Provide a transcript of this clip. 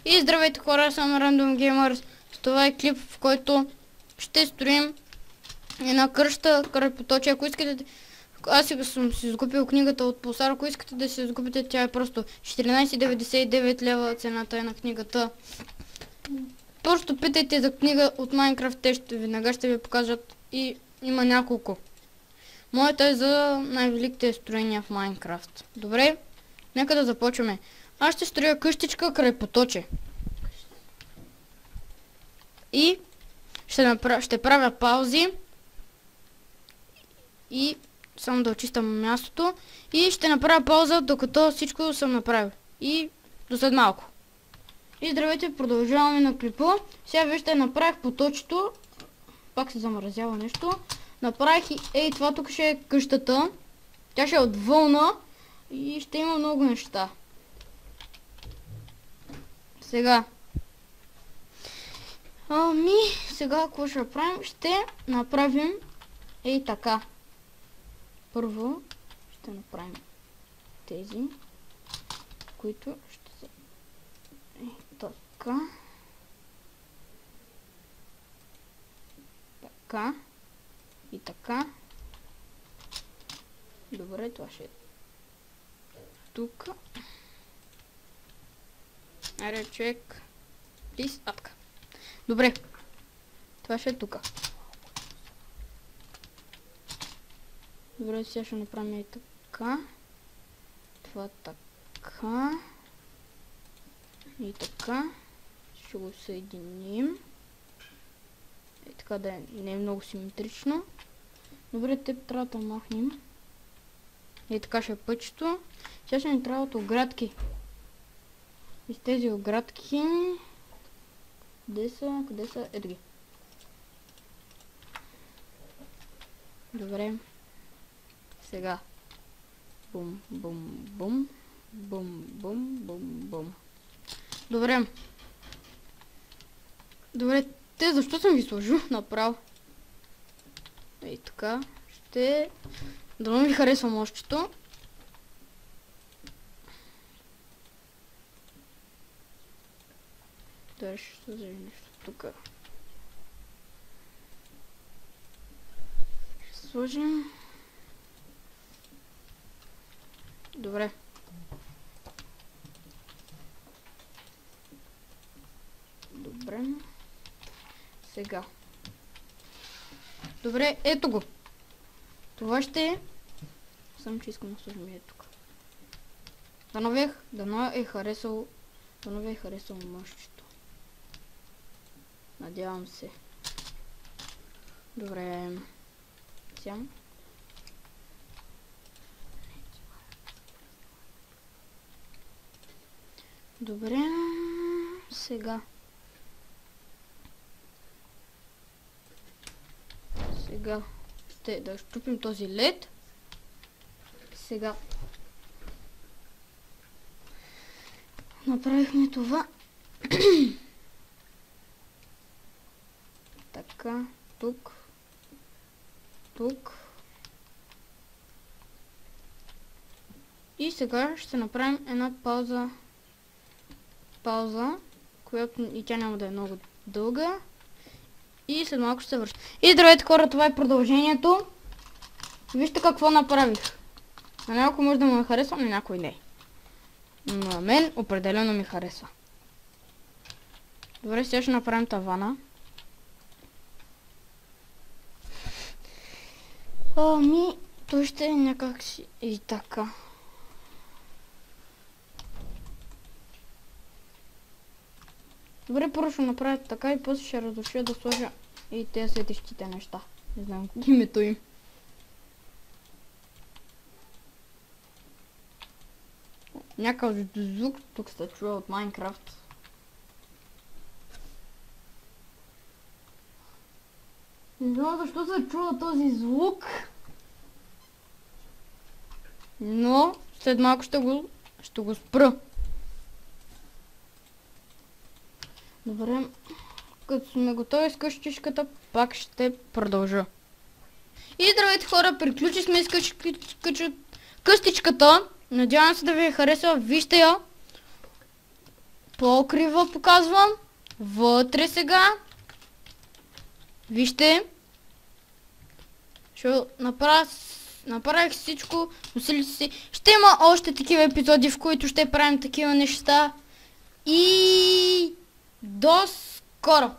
И здравейте хора, съм Random Gamers. Това е клип, в който ще строим една къща край поточие. Ако искате, аз съм си изкупил книгата от Pulsar, ако искате да си изкупите, тя е просто 14,99 лева цената е на книгата. Просто питайте за книга от Minecraft, те веднага ще ви покажат и има няколко. Моята е за най-великите строения в Minecraft. Добре, нека да започваме. Аз ще строя къщичка край поточе. И ще правя паузи. И само да очистам мястото. И ще направя пауза, докато всичко съм направил. И до след малко. И здравейте, продължаваме на клипа. Сега вижте, направих поточето. Пак се замразява нещо. Направих и ей, това тук ще е къщата. Тя ще е от вълна. И ще има много неща. Сега. Сега какво ще направим? Ще направим ей така. Първо ще направим тези, които ще са ей така. Така. И така. Добре, това ще е тук. Аре, човек. Плиз, атка. Добре. Това ще е тук. Добре, сега ще направим и така. Това така. И така. Ще го съединим. И така да не е много симетрично. Добре, теб трябва да махнем. И така ще е пътчето. Сега ще ни трябват оградки. И с тези оградки... Къде са? Къде са? Ето ги. Добре. Сега. Бум, бум, бум. Бум, бум, бум, бум. Добре. Добре, те защо съм ги сложил направо? И така. Ще... Дано ви харесва мощчето. Да, ще сложим нещо тук. Ще сложим... Добре. Добре. Сега. Добре, ето го. Това ще е... Само че искам да сложим ето тук. Дано е харесал мощчето. Надявам се. Добре. Сега. Добре. Сега. Ще да щупим този лед. Сега. Направихме това. Така, тук. И сега ще направим една пауза, която и тя няма да е много дълга. И след малко ще се върши. И здравейте хора, това е продължението. Вижте какво направих. На някой може да му харесва, на някой не. Но на мен определено ми харесва. Добре, сега ще направим тавана. Той ще е някак си и така. Добре, първо ще направя така и после ще разруша да сложа и тези светещите неща. Не знам името им. Някакъв звук тук се чува от Minecraft. Не знам защо се чува този звук. Но след малко ще го спра. Добре. Като сме готови с къщичката, пак ще продължа. И здравейте хора, приключихме с къщичката. Надявам се да ви е харесва. Вижте я. покрива показвам. Вътре сега. Вижте. Ще направих всичко. Усилите си. Ще има още такива епизоди, в които ще правим такива неща. И до скоро!